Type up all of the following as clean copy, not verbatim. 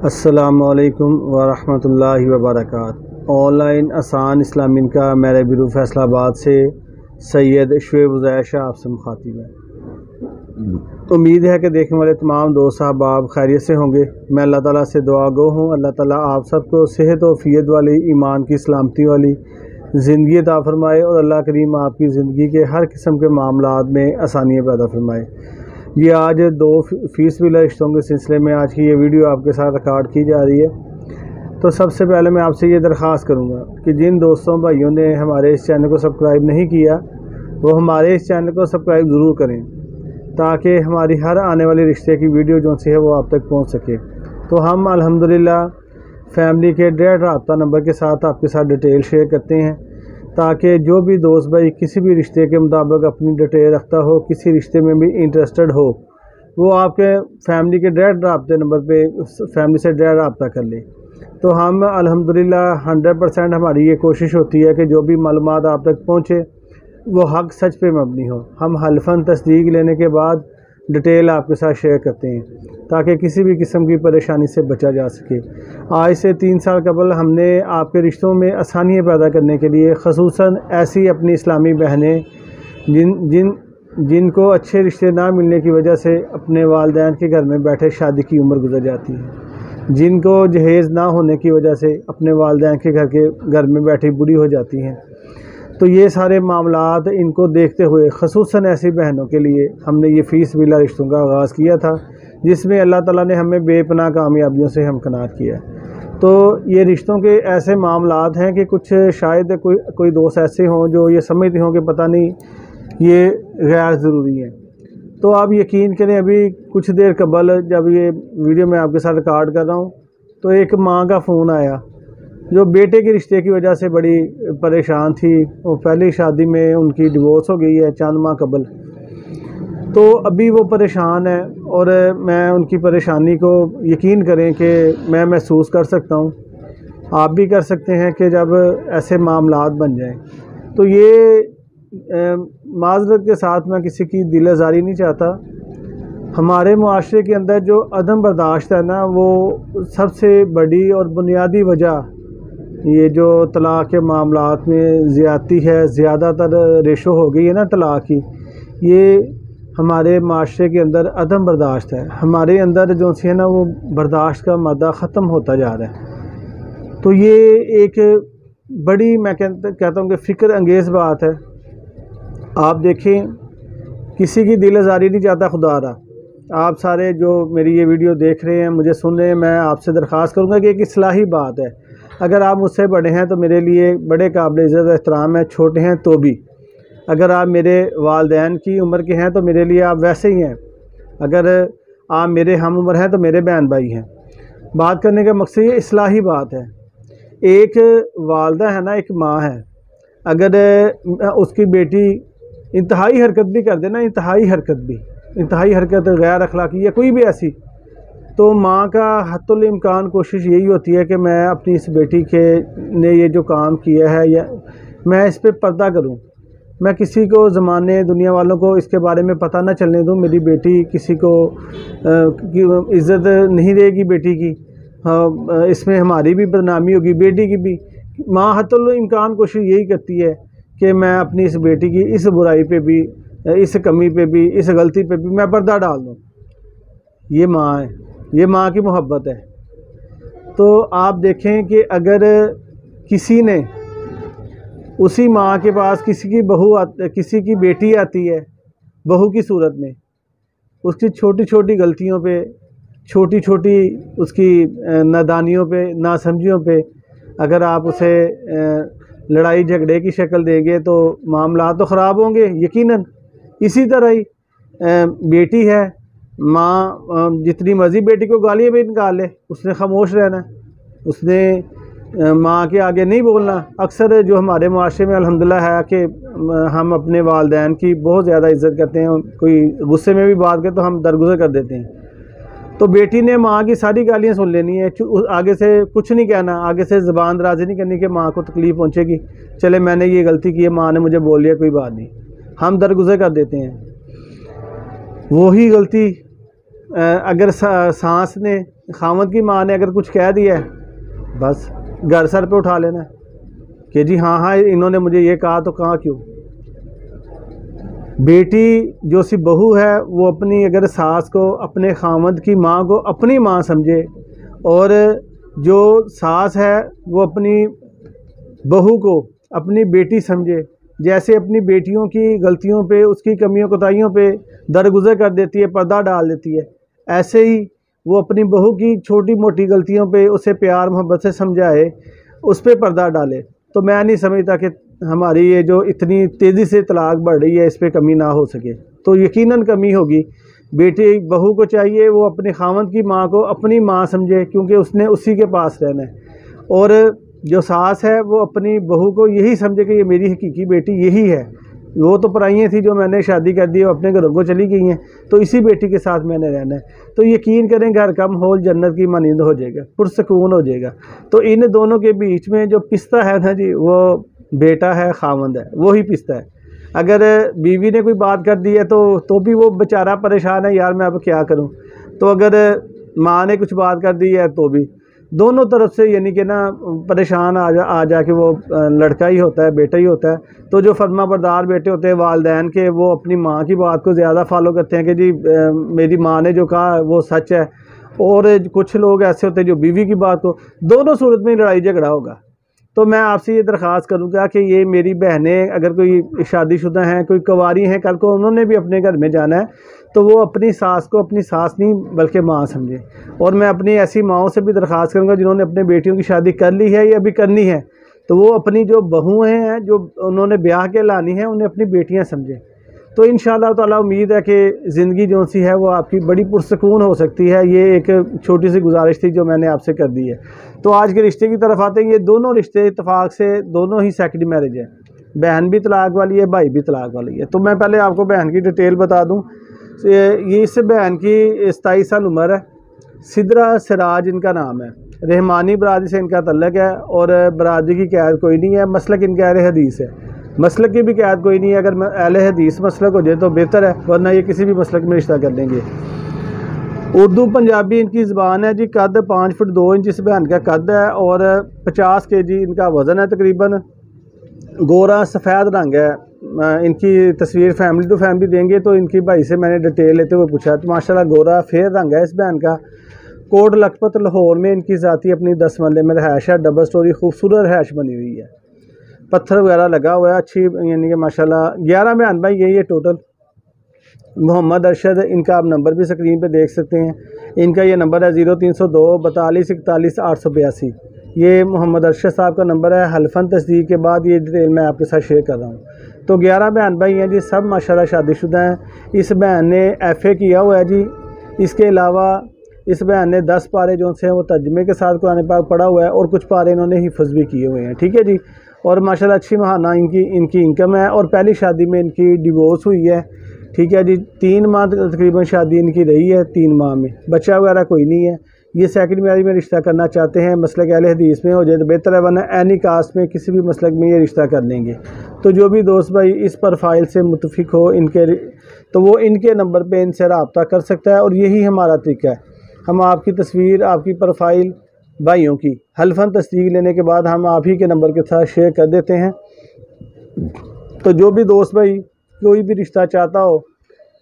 अस्सलामुअलैकुम वरहमतुल्लाहि वबरकातुहू। ऑनलाइन आसान इस्लामी का मेरे बिरू फैसलाबाद से सैयद शुएब उज़ैर शाह आपसे मुखातिब है। उम्मीद है कि देखने वाले तमाम दोस्त अहबाब खैरियत से होंगे। मैं अल्लाह ताला से दुआ गो हूँ, अल्लाह ताला आप सबको सेहत और फ़ियत वाली, ईमान की सलामती वाली ज़िंदगी अता फ़रमाए और अल्लाह करीम आपकी ज़िंदगी के हर किस्म के मामलात में आसानियाँ पैदा फ़रमाए। ये आज 2 फ़ीसदी रिश्तों के सिलसिले में आज की ये वीडियो आपके साथ रिकॉर्ड की जा रही है। तो सबसे पहले मैं आपसे ये दरख्वास्त करूँगा कि जिन दोस्तों भाइयों ने हमारे इस चैनल को सब्सक्राइब नहीं किया वो हमारे इस चैनल को सब्सक्राइब ज़रूर करें ताकि हमारी हर आने वाली रिश्ते की वीडियो जो सी है वो आप तक पहुँच सके। तो हम अल्हम्दुलिल्लाह फैमिली के डायरेक्ट रब्ता नंबर के साथ आपके साथ डिटेल शेयर करते हैं ताकि जो भी दोस्त भाई किसी भी रिश्ते के मुताबिक अपनी डिटेल रखता हो, किसी रिश्ते में भी इंटरेस्टेड हो, वो आपके फैमिली के डायरेक्ट रब्ते नंबर पे फैमिली से डायरेक्ट रब्ता कर ले। तो हम अल्हम्दुलिल्लाह 100% हमारी ये कोशिश होती है कि जो भी मालूमात आप तक पहुँचे वो हक़ सच पे मबनी हो। हम हल्फन तस्दीक लेने के बाद डिटेल आपके साथ शेयर करते हैं ताकि किसी भी किस्म की परेशानी से बचा जा सके। आज से 3 साल कबल हमने आपके रिश्तों में आसानियाँ पैदा करने के लिए ख़ुसूसन ऐसी अपनी इस्लामी बहनें जिनको अच्छे रिश्ते ना मिलने की वजह से अपने वालिदैन के घर में बैठे शादी की उम्र गुजर जाती है, जिनको जहेज़ ना होने की वजह से अपने वालिदैन के घर में बैठी बूढ़ी हो जाती हैं। तो ये सारे मामलात इनको देखते हुए ख़ुसूसन ऐसी बहनों के लिए हमने ये फ़ीसदी रिश्तों का आगाज़ किया था, जिसमें अल्लाह ताला ने हमें बेपनाह कामयाबियों से हमकिनार किया। तो ये रिश्तों के ऐसे मामलात हैं कि कुछ शायद कोई दोस्त ऐसे हों जो ये समझते हों कि पता नहीं ये गैर ज़रूरी है। तो आप यकीन करें, अभी कुछ देर कबल जब ये वीडियो मैं आपके साथ रिकॉर्ड कर रहा हूँ तो एक माँ का फ़ोन आया जो बेटे के रिश्ते की वजह से बड़ी परेशान थी। वो पहली शादी में उनकी डिवोर्स हो गई है चंद माह कबल, तो अभी वो परेशान है और मैं उनकी परेशानी को यकीन करें कि मैं महसूस कर सकता हूँ, आप भी कर सकते हैं कि जब ऐसे मामलात बन जाएं तो ये माज़रत के साथ मैं किसी की दिल आज़ारी नहीं चाहता। हमारे मुआशरे के अंदर जो अदम बर्दाश्त है ना, वो सबसे बड़ी और बुनियादी वजह ये जो तलाक़ के मामलात में ज़्यादती है, ज़्यादातर रेशो हो गई है ना तलाक़ की, ये हमारे माशरे के अंदर अदम बर्दाश्त है। हमारे अंदर जो सी है ना वो बर्दाश्त का मादा ख़त्म होता जा रहा है। तो ये एक बड़ी मैं कहता हूँ कि फ़िक्र अंगेज़ बात है। आप देखें, किसी की दिल आज़ारी नहीं चाहता खुदा रहा। आप सारे जो मेरी ये वीडियो देख रहे हैं, मुझे सुन रहे हैं, मैं आपसे दरख्वास्त करूँगा कि एक इस्लाही बात है। अगर आप मुझसे बड़े हैं तो मेरे लिए बड़े काबिल इज़्ज़त एहतराम है, छोटे हैं तो भी। अगर आप मेरे वालिदैन की उम्र के हैं तो मेरे लिए आप वैसे ही हैं। अगर आप मेरे हम उम्र हैं तो मेरे बहन भाई हैं। बात करने का मकसद ये इस्लाही बात है। एक वालदा है ना, एक माँ है, अगर उसकी बेटी इंतहाई हरकत भी कर देना, इंतहाई हरकत गैर अखलाकी या कोई भी ऐसी, तो माँ का हत्तुल इम्कान कोशिश यही होती है कि मैं अपनी इस बेटी के ने ये जो काम किया है या मैं इस पर पर्दा करूँ, मैं किसी को ज़माने दुनिया वालों को इसके बारे में पता ना चलने दूँ। मेरी बेटी किसी को इज़्ज़त नहीं रहेगी बेटी की, इसमें हमारी भी बदनामी होगी, बेटी की भी। माँ हत्तुल इम्कान कोशिश यही करती है कि मैं अपनी इस बेटी की इस बुराई पे भी, इस कमी पे भी, इस गलती पे भी मैं पर्दा डाल दूँ। ये माँ है, ये माँ की मोहब्बत है। तो आप देखें कि अगर किसी ने उसी माँ के पास किसी की बेटी आती है बहू की सूरत में, उसकी छोटी छोटी गलतियों पे, छोटी छोटी उसकी नादानियों पे, नासमझियों पे अगर आप उसे लड़ाई झगड़े की शक्ल देंगे तो मामला तो ख़राब होंगे यकीनन। इसी तरह ही बेटी है, माँ जितनी मर्ज़ी बेटी को गालियाँ भी निकाल ले, उसने खामोश रहना, उसने माँ के आगे नहीं बोलना। अक्सर जो हमारे मुआशरे में अल्हम्दुलिल्लाह है कि हम अपने वालिदैन की बहुत ज़्यादा इज़्ज़त करते हैं, कोई गुस्से में भी बात करे तो हम दरगुजर कर देते हैं। तो बेटी ने माँ की सारी गालियाँ सुन लेनी है, आगे से कुछ नहीं कहना, आगे से ज़बान दराज़ी नहीं करनी कि माँ को तकलीफ़ पहुँचेगी, चले मैंने ये गलती की है, माँ ने मुझे बोल लिया, कोई बात नहीं, हम दरगुजर कर देते हैं। वही गलती अगर सास ने खामद की माँ ने अगर कुछ कह दिया है, बस घर सर पे उठा लेना कि जी हाँ हाँ इन्होंने मुझे ये कहा तो कहा क्यों। बेटी जो सी बहू है वो अपनी अगर सास को, अपने खामद की माँ को अपनी माँ समझे, और जो सास है वो अपनी बहू को अपनी बेटी समझे, जैसे अपनी बेटियों की गलतियों पे, उसकी कमियों कोताहियों पे दरगुजर कर देती है, पर्दा डाल देती है, ऐसे ही वो अपनी बहू की छोटी मोटी गलतियों पे उसे प्यार मोहब्बत से समझाए, उस पर पर्दा डाले। तो मैं नहीं समझता कि हमारी ये जो इतनी तेज़ी से तलाक बढ़ रही है इस पर कमी ना हो सके, तो यकीनन कमी होगी। बेटी बहू को चाहिए वो अपने खामद की माँ को अपनी माँ समझे, क्योंकि उसने उसी के पास रहना है, और जो सास है वो अपनी बहू को यही समझे कि ये मेरी हकीकी बेटी यही है, वो तो पराइयाँ थी जो मैंने शादी कर दी, वो अपने घरों को चली गई हैं, तो इसी बेटी के साथ मैंने रहना है। तो यकीन करें घर का माहौल जन्नत की मानिंद हो जाएगा, पुरसकून हो जाएगा। तो इन दोनों के बीच में जो पिस्ता है ना जी, वो बेटा है, खामद है, वो ही पिस्ता है। अगर बीवी ने कोई बात कर दी है तो भी वो बेचारा परेशान है, यार मैं अब क्या करूं। तो अगर माँ ने कुछ बात कर दी है तो भी दोनों तरफ से यानी कि ना परेशान आ जाके वो लड़का ही होता है, बेटा ही होता है। तो जो फर्मा बरदार बेटे होते हैं वालदैन के, वो अपनी माँ की बात को ज़्यादा फॉलो करते हैं कि जी मेरी माँ ने जो कहा वो सच है, और कुछ लोग ऐसे होते हैं जो बीवी की बात को, दोनों सूरत में लड़ाई झगड़ा होगा। तो मैं आपसे ये दरख्वास्त करूँगा कि ये मेरी बहनें अगर कोई शादीशुदा हैं, कोई कुंवारी हैं, कल को उन्होंने भी अपने घर में जाना है, तो वो अपनी सास को अपनी सास नहीं बल्कि माँ समझे। और मैं अपनी ऐसी माँओं से भी दरख्वास्त करूँगा जिन्होंने अपने बेटियों की शादी कर ली है या अभी करनी है, तो वो अपनी जो बहुएँ हैं जो उन्होंने ब्याह के लानी है, उन्हें अपनी बेटियाँ समझें। तो इंशाअल्लाह ताला उम्मीद है कि ज़िंदगी जो सी है वो आपकी बड़ी पुरसकून हो सकती है। ये एक छोटी सी गुजारिश थी जो मैंने आपसे कर दी है। तो आज के रिश्ते की तरफ आते हैं। ये दोनों रिश्ते इत्तेफाक से दोनों ही सेकंड मैरिज है, बहन भी तलाक वाली है, भाई भी तलाक वाली है। तो मैं पहले आपको बहन की डिटेल बता दूँ। ये इस बहन की 27 साल उम्र है, सिदरा सिराज इनका नाम है, रहमानी बरादरी से इनका तल्लक है, और बरादरी की कैद कोई नहीं है, मसलक इनका अहले हदीस है, मसलक की भी कैद कोई नहीं है। अगर अहले हदीस मसलक हो जाए तो बेहतर है, वरना ये किसी भी मसलक में रिश्ता कर लेंगे। उर्दू पंजाबी इनकी ज़बान है जी। कद 5 फुट 2 इंच इस बहन का कद है, और 50 kg इनका वज़न है तकरीबन। गोरा सफ़ेद रंग है। इनकी तस्वीर फैमिली टू फैमिली देंगे तो इनकी भाई से मैंने डिटेल लेते हुए पूछा, तो माशाल्लाह गोरा फेयर रंग है इस बहन का। कोट लखपत लाहौर में इनकी ज़ाती अपनी 10 मरले में रहायश है, डबल स्टोरी खूबसूरत रहायश बनी हुई है, पत्थर वगैरह लगा हुआ है, अच्छी यानी कि माशाल्लाह। 11 बहन भाई यही है टोटल। मोहम्मद अरशद, इनका आप नंबर भी स्क्रीन पे देख सकते हैं। इनका ये नंबर है 0302 42 41 882। ये मोहम्मद अरशद साहब का नंबर है। हल्फन तस्दीक के बाद ये डिटेल मैं आपके साथ शेयर कर रहा हूँ। तो 11 बहन भाई हैं जी, सब माशाल्लाह शादीशुदा हैं। इस बहन ने FA किया हुआ है जी। इसके अलावा इस बहन ने 10 पारे जो से वो तर्जमे के साथ कुरान पाक पढ़ा हुआ है, और कुछ पारे इन्होंने हिफ्ज़ भी किए हुए हैं, ठीक है जी। और माशाल्लाह अच्छी महाना इनकी इनकम है, और पहली शादी में इनकी डिवोर्स हुई है, ठीक है जी। 3 माह तकरीबन शादी इनकी रही है, 3 माह में बच्चा वगैरह कोई नहीं है। ये सेकंड मैरिज में रिश्ता करना चाहते हैं, मसलक अहले हदीस में हो जाए तो बेहतर है, वरना एनी कास्ट में किसी भी मसलक में ये रिश्ता कर लेंगे। तो जो भी दोस्त भाई इस प्रोफाइल से मुतफिक हो इनके, तो वो इनके नंबर पे इनसे रब्ता कर सकता है। और यही हमारा तरीका है, हम आपकी तस्वीर, आपकी प्रोफाइल भाइयों की हल्फन तस्दीक लेने के बाद हम आप ही के नंबर के साथ शेयर कर देते हैं। तो जो भी दोस्त भाई कोई भी रिश्ता चाहता हो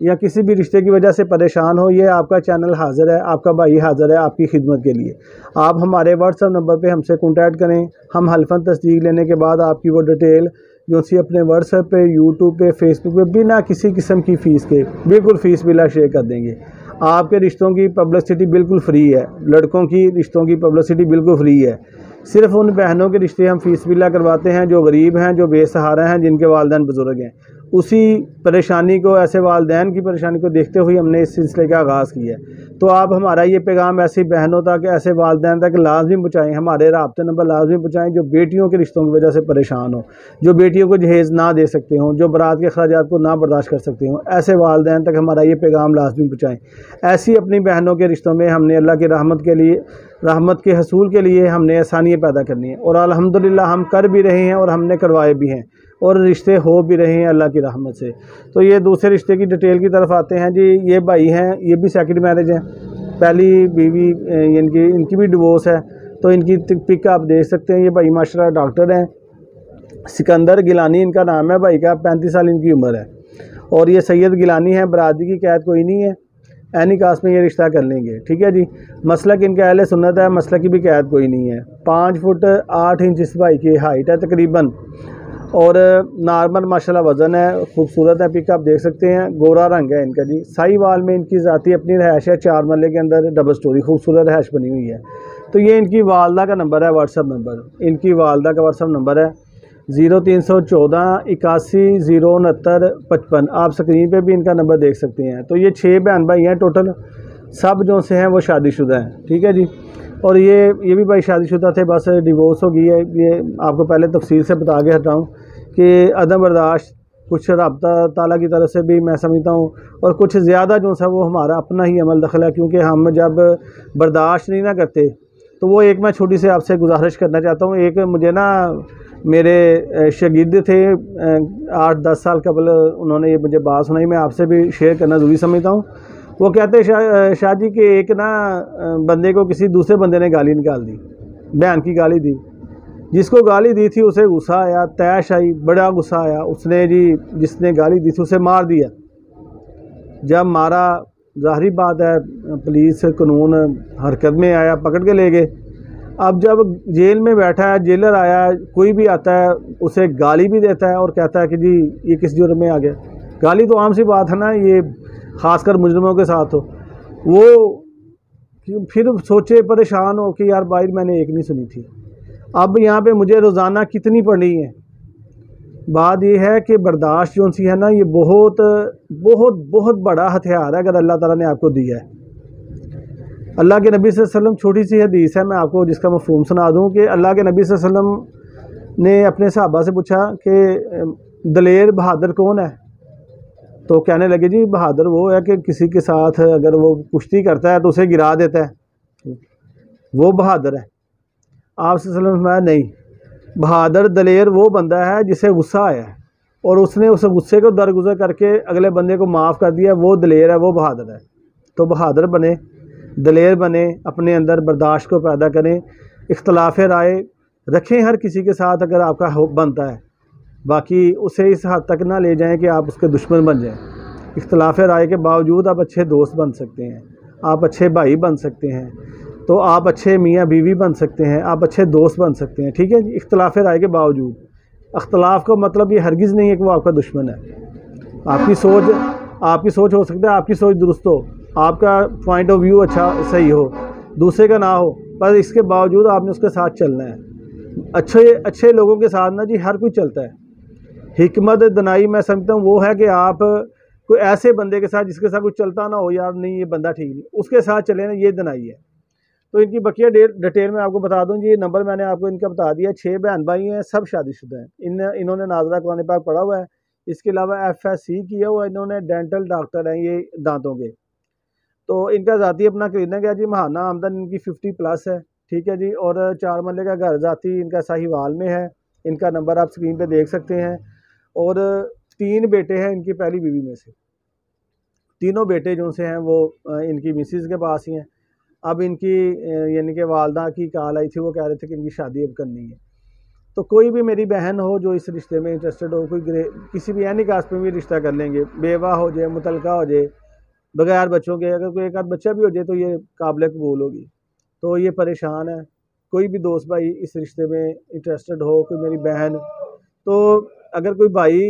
या किसी भी रिश्ते की वजह से परेशान हो, ये आपका चैनल हाज़िर है, आपका भाई हाज़िर है आपकी खिदमत के लिए। आप हमारे व्हाट्सएप नंबर पे हमसे कॉन्टैक्ट करें। हम हल्फन तस्दीक लेने के बाद आपकी वो डिटेल जो सी अपने व्हाट्सएप पे, यूट्यूब पे, फेसबुक पे बिना किसी किस्म की फ़ीस के, बिल्कुल फ़ीस बिला शेयर कर देंगे। आपके रिश्तों की पब्लिसिटी बिल्कुल फ्री है, लड़कों की रिश्तों की पब्लिसिटी बिल्कुल फ्री है। सिर्फ उन बहनों के रिश्ते हम फ़ीस बिला करवाते हैं जो गरीब हैं, जो बेसहारा हैं, जिनके वालिदैन बुज़ुर्ग हैं। उसी परेशानी को, ऐसे वालिदैन की परेशानी को देखते हुए हमने इस सिलसिले का आगाज़ किया है। तो आप हमारा ये पैगाम ऐसी बहनों तक, ऐसे वालिदैन तक लाजमी पहुँचाएँ, हमारे राब्ते नंबर लाजमी पहुँचाएँ जो बेटियों के रिश्तों की वजह से परेशान हो, जो बेटियों को जहेज़ ना दे सकते हों, जो बारात के अखराजात को ना बर्दाश्त कर सकते हों, ऐसे वालिदैन तक हमारा ये पैगाम लाजमी पहुँचाएँ। ऐसी अपनी बहनों के रिश्तों में हमने अल्लाह की रहमत के लिए, रहमत के हसूल के लिए हमने आसानियाँ पैदा करनी है, और अल्हम्दुलिल्लाह हम कर भी रहे हैं और हमने करवाए भी हैं। और रिश्ते हो भी रहे हैं अल्लाह की रहमत से। तो ये दूसरे रिश्ते की डिटेल की तरफ आते हैं जी। ये भाई हैं, ये भी सेकंड मैरिज है, पहली बीवी इनकी भी डिवोर्स है। तो इनकी पिक आप देख सकते हैं। ये भाई माशाल्लाह डॉक्टर हैं, सिकंदर गिलानी इनका नाम है भाई का, 35 साल इनकी उम्र है। और ये सैयद गिलानी है, बरादरी की कैद कोई नहीं है, एनी कास्ट में ये रिश्ता कर लेंगे, ठीक है जी। मसलक इनका अहले सुन्नत है, मसलक की भी कैद कोई नहीं है। 5 फुट 8 इंच इस भाई की हाइट है तकरीबन, और नॉर्मल माशाल्लाह वज़न है, खूबसूरत है। पिक आप देख सकते हैं, गोरा रंग है इनका जी। साहिवाल में इनकी ज़ाती अपनी रहायश है, 4 मरले के अंदर डबल स्टोरी खूबसूरत रहायश बनी हुई है। तो ये इनकी वालदा का नंबर है, व्हाट्सअप नंबर। इनकी वालदा का व्हाट्सअप नंबर है 0314 81 069 55। आप स्क्रीन पे भी इनका नंबर देख सकते हैं। तो ये 6 बहन भाई हैं टोटल, सब जो से हैं वो शादीशुदा हैं, ठीक है जी। और ये भी भाई शादीशुदा थे, बस डिवोर्स हो गई है। ये आपको पहले तफसील से बता के हटाऊँ कि अदम बर्दाश्त कुछ रब ताला की तरफ से भी मैं समझता हूँ, और कुछ ज़्यादा जो सा वो हमारा अपना ही अमल दखल है, क्योंकि हम जब बर्दाश्त नहीं ना करते तो वो एक मैं छोटी से आपसे गुजारिश करना चाहता हूँ। एक मुझे ना मेरे शागिर्द थे 8-10 साल कबल, उन्होंने ये मुझे बात सुनाई, मैं आपसे भी शेयर करना ज़रूरी समझता हूँ। वो कहते शाह जी कि एक ना बंदे को किसी दूसरे बंदे ने गाली निकाल दी, बहन की गाली दी। जिसको गाली दी थी उसे गुस्सा आया, तैश आई, बड़ा गुस्सा आया। उसने जी जिसने गाली दी थी उसे मार दिया। जब मारा, ज़ाहिरी बात है पुलिस कानून हरकत में आया, पकड़ के ले गए। अब जब जेल में बैठा है, जेलर आया, कोई भी आता है उसे गाली भी देता है और कहता है कि जी ये किस जुर्म में आ गया। गाली तो आम सी बात है ना, ये ख़ासकर मुजरिमों के साथ हो। वो फिर सोचे परेशान हो कि यार भाई मैंने एक नहीं सुनी थी, अब यहाँ पे मुझे रोज़ाना कितनी पढ़नी है। बात ये है कि बर्दाश्त जो सी है ना, ये बहुत बहुत बहुत बड़ा हथियार है अगर अल्लाह ताला ने आपको दिया है। अल्लाह के नबी सल्लल्लाहु अलैहि वसल्लम, छोटी सी हदीस है, मैं आपको जिसका मफ़हूम सुना दूँ कि अल्लाह के नबी सल्लल्लाहु अलैहि वसल्लम ने अपने सहाबा से पूछा कि दलेर बहादुर कौन है। तो कहने लगे जी बहादुर वो है कि किसी के साथ अगर वो कुश्ती करता है तो उसे गिरा देता है, वो बहादुर है। आप सल्लल्लाहु अलैहि वसल्लम नहीं, बहादुर दलेर वो बंदा है जिसे गुस्सा आया है और उसने उस गुस्से को दरगुजर करके अगले बंदे को माफ़ कर दिया, वो दलेर है, वो बहादुर है। तो बहादुर बने, दलेर बने, अपने अंदर बर्दाश्त को पैदा करें, इख्तलाफ राय रखें हर किसी के साथ अगर आपका बनता है। बाकी उसे इस हद तक ना ले जाएं कि आप उसके दुश्मन बन जाएं। इख्तलाफ राय के बावजूद आप अच्छे दोस्त बन सकते हैं, आप अच्छे भाई बन सकते हैं, तो आप अच्छे मियाँ बीवी बन सकते हैं, आप अच्छे दोस्त बन सकते हैं, ठीक है जी। इख्तलाफ राय के बावजूद, अख्तलाफ का मतलब ये हरगिज़ नहीं है कि वो आपका दुश्मन है। आपकी सोच हो सकता है आपकी सोच दुरुस्त हो, आपका पॉइंट ऑफ व्यू अच्छा सही हो, दूसरे का ना हो, पर इसके बावजूद आपने उसके साथ चलना है। अच्छे लोगों के साथ ना जी हर कोई चलता है। हिकमत दनाई मैं समझता हूँ वो है कि आप कोई ऐसे बंदे के साथ जिसके साथ कुछ चलता ना हो, यार नहीं ये बंदा ठीक नहीं, उसके साथ चले ना, ये दनाई है। तो इनकी बकिया डिटेल में आपको बता दूं जी। ये नंबर मैंने आपको इनका बता दिया। 6 बहन भाई हैं, सब शादीशुदा हैं। इन्होंने नाज़रा कुरान पाक पढ़ा हुआ है, इसके अलावा FSC किया हुआ है इन्होंने, डेंटल डॉक्टर हैं ये दांतों के। तो इनका ज़ाती अपना क्लिनिक है जी, महाना आमदन इनकी 50+ है, ठीक है जी। और 4 मरले का घर ज़ाती इनका साहिवाल में है। इनका नंबर आप स्क्रीन पे देख सकते हैं। और 3 बेटे हैं इनकी पहली बीवी में से। तीनों बेटे जो से हैं वो इनकी मिसिस के पास ही हैं। अब इनकी यानी कि वालदा की कॉल आई थी, वो कह रहे थे कि इनकी शादी अब करनी है। तो कोई भी मेरी बहन हो जो इस रिश्ते में इंटरेस्टेड हो, कोई किसी भी एनी कास्ट में भी रिश्ता कर लेंगे, बेवा हो जाए, मुतलका हो जाए, बगैर बच्चों के, अगर कोई एक आध बच्चा भी हो जाए तो ये काबिल कबूल होगी। तो ये परेशान है, कोई भी दोस्त भाई इस रिश्ते में इंटरेस्टेड हो, कोई मेरी बहन, तो अगर कोई भाई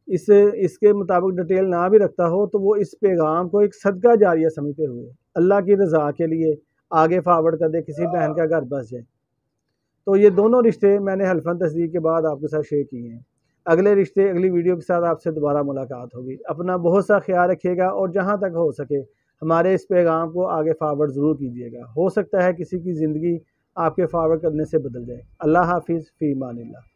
इसके मुताबिक डिटेल ना भी रखता हो तो वो इस पैगाम को एक सदका जारिया समझते हुए अल्लाह की रज़ा के लिए आगे फॉरवर्ड कर दे, किसी बहन का घर बस जाए। तो ये दोनों रिश्ते मैंने हल्फन तस्दीक के बाद आपके साथ शेयर किए हैं। अगले रिश्ते अगली वीडियो के साथ आपसे दोबारा मुलाकात होगी। अपना बहुत सा ख्याल रखिएगा और जहाँ तक हो सके हमारे इस पैगाम को आगे फॉरवर्ड ज़रूर कीजिएगा। हो सकता है किसी की ज़िंदगी आपके फॉरवर्ड करने से बदल जाए। अल्लाह हाफिज़, फ़ी अमानिल्लाह।